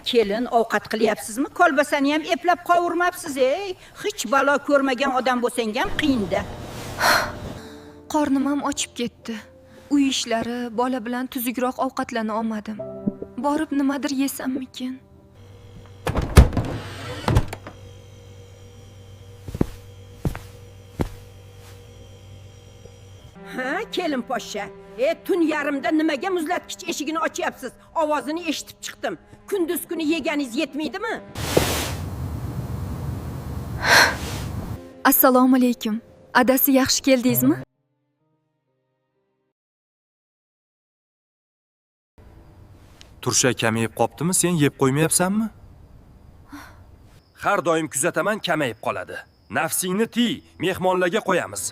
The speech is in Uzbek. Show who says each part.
Speaker 1: Kelin, ovqat qilyapsizmi? Kolbasani ham eplab qovurmabsiz, ey. Hech balo ko'rmagan odam bo'lsang ham qiyin-da.
Speaker 2: Qornim ham ochib ketdi. Uy ishlari, bola bilan tuzukroq ovqatlana olmadim. Borib nimadir yesammikin?
Speaker 1: Ha, kelin poshsha. Tun yarimda nimaga muzlatkich eshigini ochyapsiz? Ovozini eshitib chiqdim. Kunduz kuni yeganingiz yetmaydimi?
Speaker 2: Assalomu alaykum. Adasi yaxshi keldingizmi?
Speaker 3: Turshak kamayib qoptimi, sen yeb qo'ymayapsanmi? Har doim kuzataman, kamayib qoladi. Nafsingni tiy, mehmonlarga qo'yamiz.